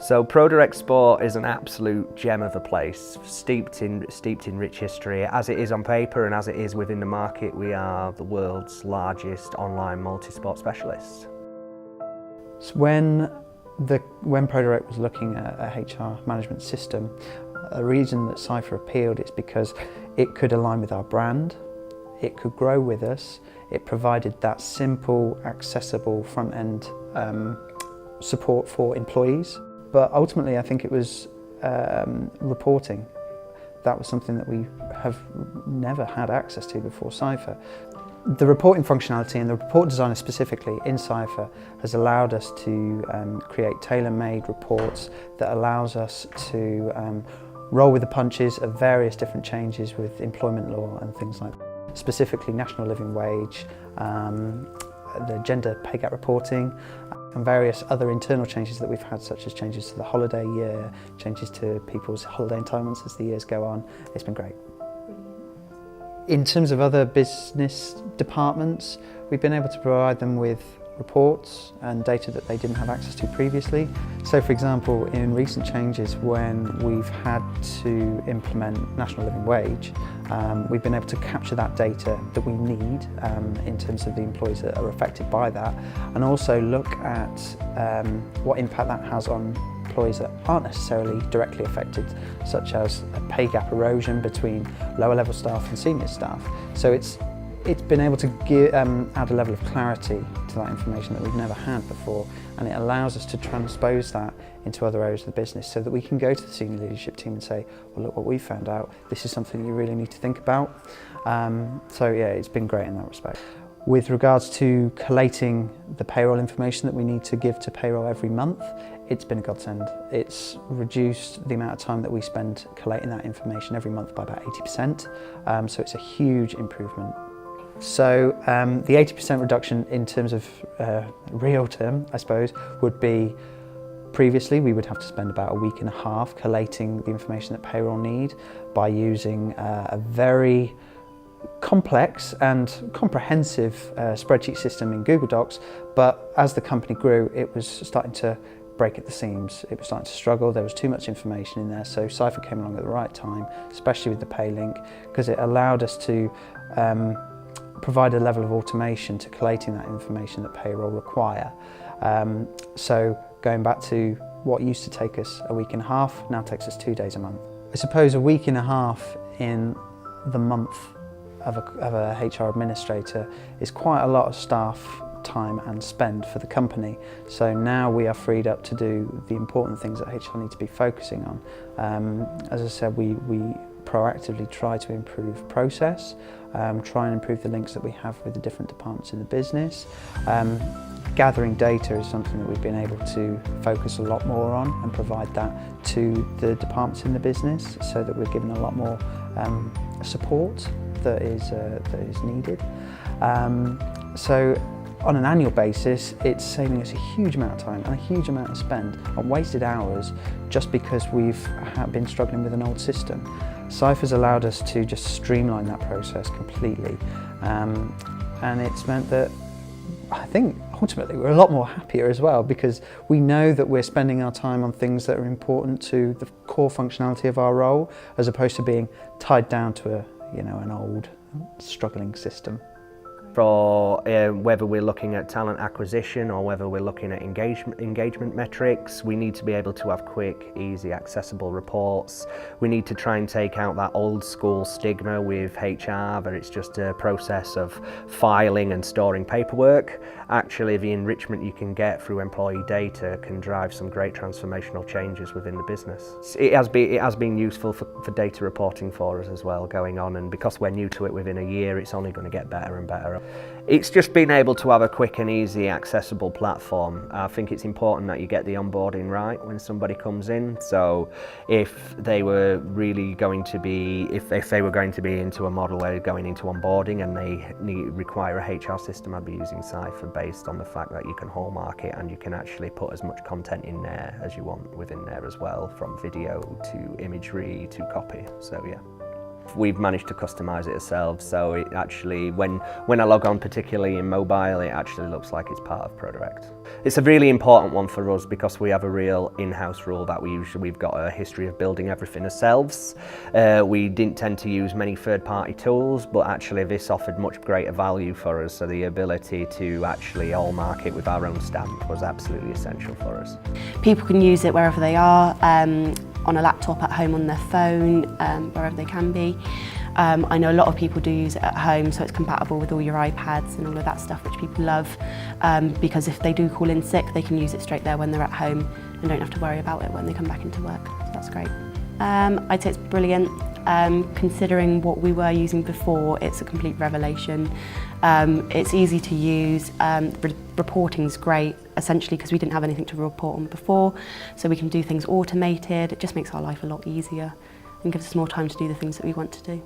So ProDirect Sport is an absolute gem of a place, steeped in rich history. As it is on paper and as it is within the market, we are the world's largest online multi-sport specialists. So when ProDirect was looking at a HR management system, a reason that Cipher appealed is because it could align with our brand, it could grow with us, it provided that simple, accessible front-end support for employees. But ultimately, I think it was reporting. That was something that we have never had access to before Cipher. The reporting functionality and the report designer specifically in Cipher has allowed us to create tailor-made reports that allows us to roll with the punches of various different changes with employment law and things like that. Specifically national living wage, the gender pay gap reporting, and various other internal changes that we've had, such as changes to the holiday year, changes to people's holiday entitlements as the years go on. It's been great. In terms of other business departments, we've been able to provide them with reports and data that they didn't have access to previously. So for example, in recent changes when we've had to implement national living wage, we've been able to capture that data that we need in terms of the employees that are affected by that, and also look at what impact that has on employees that aren't necessarily directly affected, such as a pay gap erosion between lower level staff and senior staff. So it's been able to add a level of clarity to that information that we've never had before, and it allows us to transpose that into other areas of the business so that we can go to the senior leadership team and say, well, look what we found out, this is something you really need to think about. So yeah, it's been great in that respect. With regards to collating the payroll information that we need to give to payroll every month, it's been a godsend. It's reduced the amount of time that we spend collating that information every month by about 80%, so it's a huge improvement. So the 80% reduction in terms of real term, I suppose, would be previously we would have to spend about a week and a half collating the information that payroll need by using a very complex and comprehensive spreadsheet system in Google Docs, but as the company grew, it was starting to break at the seams. It was starting to struggle, there was too much information in there, so Cipher came along at the right time, especially with the pay link, because it allowed us to provide a level of automation to collating that information that payroll require. So going back to what used to take us a week and a half, now takes us 2 days a month. I suppose a week and a half in the month of a HR administrator is quite a lot of staff time and spend for the company. So now we are freed up to do the important things that HR need to be focusing on. As I said, we proactively try to improve process, try and improve the links that we have with the different departments in the business. Gathering data is something that we've been able to focus a lot more on and provide that to the departments in the business so that we're given a lot more support that is needed. So on an annual basis, it's saving us a huge amount of time and a huge amount of spend on wasted hours just because we've been struggling with an old system. Cipher's allowed us to just streamline that process completely, and it's meant that I think ultimately we're a lot more happier as well, because we know that we're spending our time on things that are important to the core functionality of our role, as opposed to being tied down to an old struggling system. For whether we're looking at talent acquisition or whether we're looking at engagement metrics, we need to be able to have quick, easy, accessible reports. We need to try and take out that old school stigma with HR that it's just a process of filing and storing paperwork. Actually, the enrichment you can get through employee data can drive some great transformational changes within the business. It has been useful for data reporting for us as well going on, and because we're new to it within a year, it's only going to get better and better. It's just being able to have a quick and easy accessible platform. I think it's important that you get the onboarding right when somebody comes in. So if they were really going to be, if they were going to be into a model where they're going into onboarding and they require a HR system, I'd be using Cipher based on the fact that you can hallmark it and you can actually put as much content in there as you want within there as well, from video to imagery to copy. So yeah. we've managed to customize it ourselves, so it actually, when I log on, particularly in mobile, it actually looks like it's part of ProDirect. It's a really important one for us because we have a real in-house rule that we've got a history of building everything ourselves. We didn't tend to use many third-party tools, but actually this offered much greater value for us, so the ability to actually hallmark it with our own stamp was absolutely essential for us. People can use it wherever they are, on a laptop, at home, on their phone, wherever they can be. I know a lot of people do use it at home, so it's compatible with all your iPads and all of that stuff, which people love, because if they do call in sick, they can use it straight there when they're at home and don't have to worry about it when they come back into work. So that's great. I'd say it's brilliant. Considering what we were using before, it's a complete revelation. It's easy to use. Reporting's great, essentially because we didn't have anything to report on before, so we can do things automated. It just makes our life a lot easier and gives us more time to do the things that we want to do.